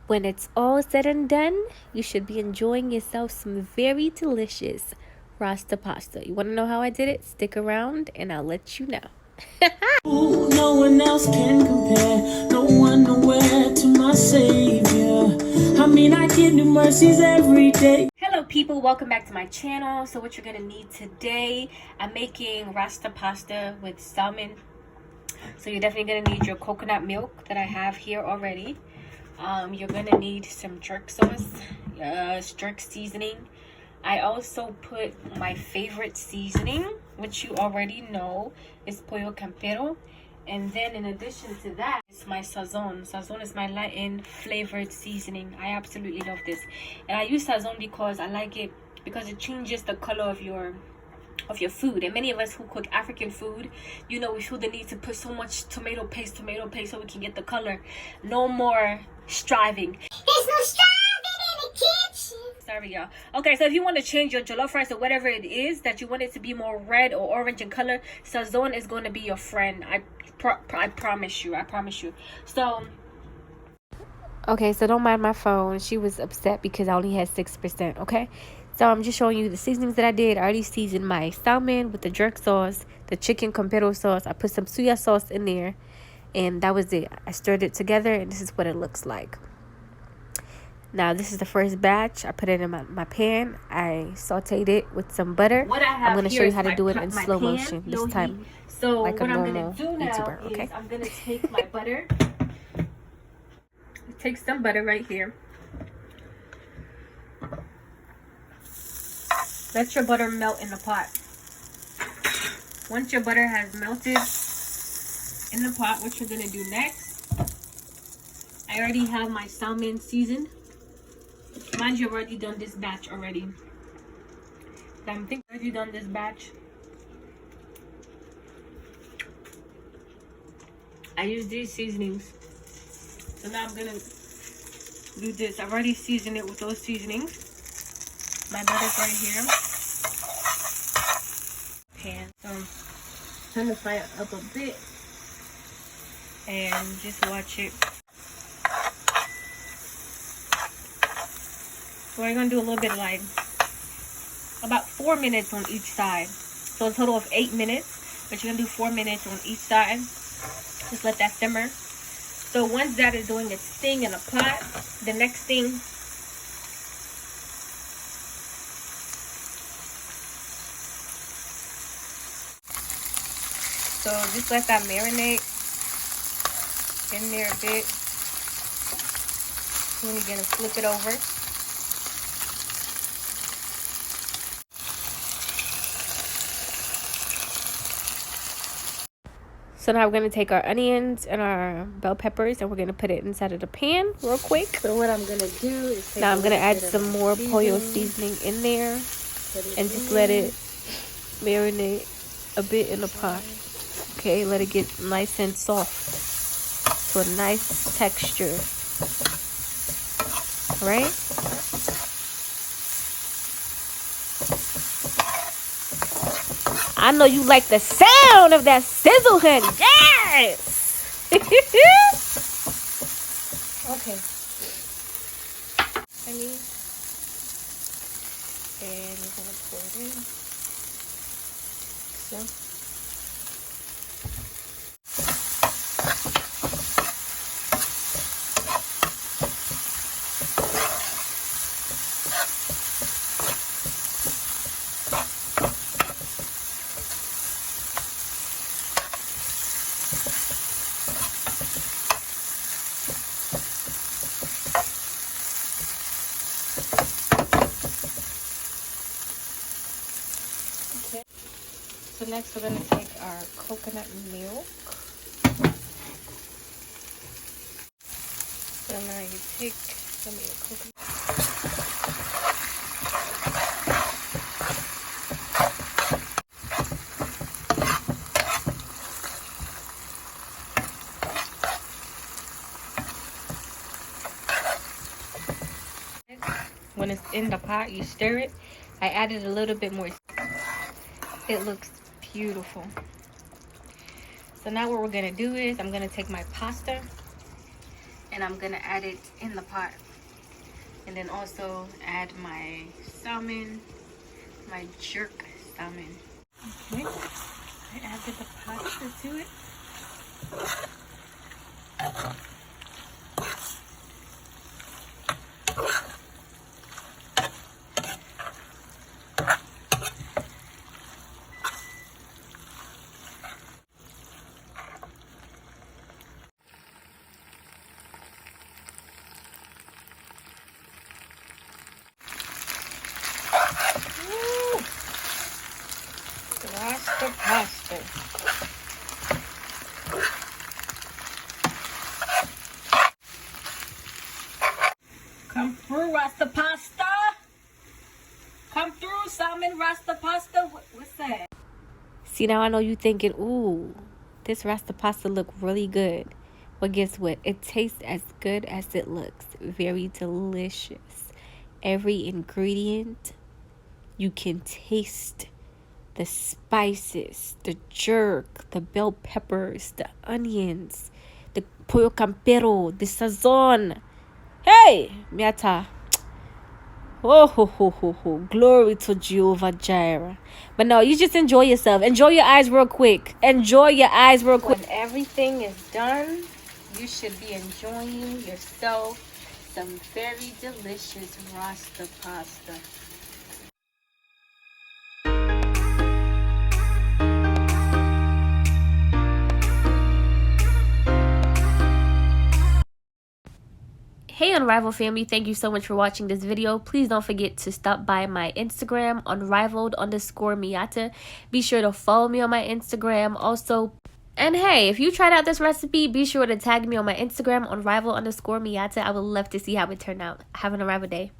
When it's all said and done, you should be enjoying yourself some very delicious Rasta pasta. You want to know how I did it? Stick around and I'll let you know. No one else can compare. No one nowhere to my Savior. I mean, I get new mercies every day. Hello people, welcome back to my channel. So what you're gonna need today, I'm making Rasta pasta with salmon. So you're definitely gonna need your coconut milk that I have here already. You're gonna need some jerk sauce, jerk seasoning. I also put my favorite seasoning, which you already know is pollo campero. And then in addition to that, it's my sazon. Sazon is my Latin flavored seasoning. I absolutely love this. And I use sazon because I like it because it changes the color of your food. And many of us who cook African food, you know, we feel the need to put so much tomato paste so we can get the color. No more striving. There's no striving in the kitchen. Sorry, y'all. Okay, so if you want to change your jollof rice or whatever it is that you want it to be more red or orange in color, sazon is going to be your friend. I promise you. So okay, so don't mind my phone. She was upset because I only had 6%. Okay, so I'm just showing you the seasonings that I did. I already seasoned my salmon with the jerk sauce, the chicken campero sauce. I put some soya sauce in there, and that was it. I stirred it together, and this is what it looks like. Now this is the first batch. I put it in my pan. I sauteed it with some butter. I'm going to show you how to do it in slow motion this time. So like a normal YouTuber. Okay, I'm going to take my butter. Take some butter right here. Let your butter melt in the pot. Once your butter has melted in the pot, what you're gonna do next, I already have my salmon seasoned. Mind you, I've already done this batch already. I'm thinking I've already done this batch. I use these seasonings. So now I'm gonna do this. I've already seasoned it with those seasonings. My butter's right here. Pan. So turn the fire up a bit and just watch it. So we're gonna do a little bit like about 4 minutes on each side. So a total of 8 minutes, but you're gonna do 4 minutes on each side. Just let that simmer. So once that is doing its thing in a pot, the next thing, so just let that marinate in there a bit. Then you're gonna flip it over. So now we're going to take our onions and our bell peppers and we're going to put it inside of the pan real quick. So what I'm going to do is now I'm going to add some more pollo seasoning in there and just let it marinate a bit in the pot. Okay, let it get nice and soft to a nice texture. All right? I know you like the sound of that sizzle, honey. Yes! Okay. Honey. And we're going to pour it in. So. So next we're going to take our coconut milk. So now you take some of your coconut. When it's in the pot, you stir it. I added a little bit more. It looks beautiful. So now what we're gonna do is I'm gonna take my pasta and I'm gonna add it in the pot. And then also add my salmon, my jerk salmon. Okay, I added the pasta to it. Rasta pasta. Come through, Rasta pasta. Come through, Salmon Rasta pasta. What's that? See, now I know you thinking, ooh, this Rasta pasta look really good. But guess what? It tastes as good as it looks. Very delicious. Every ingredient, you can taste the spices, the jerk, the bell peppers, the onions, the pollo campero, the sazon. Hey, miata. Oh, ho, ho, ho, ho. Glory to Jehovah Jireh. But no, you just enjoy yourself. Enjoy your eyes real quick. Enjoy your eyes real quick. When everything is done, you should be enjoying yourself some very delicious Rasta pasta. Hey Unrivaled family, thank you so much for watching this video. Please don't forget to stop by my Instagram, unrivaled_miata. Be sure to follow me on my Instagram also. And hey, if you tried out this recipe, be sure to tag me on my Instagram, unrivaled_miata. I would love to see how it turned out. Have an Unrivaled day.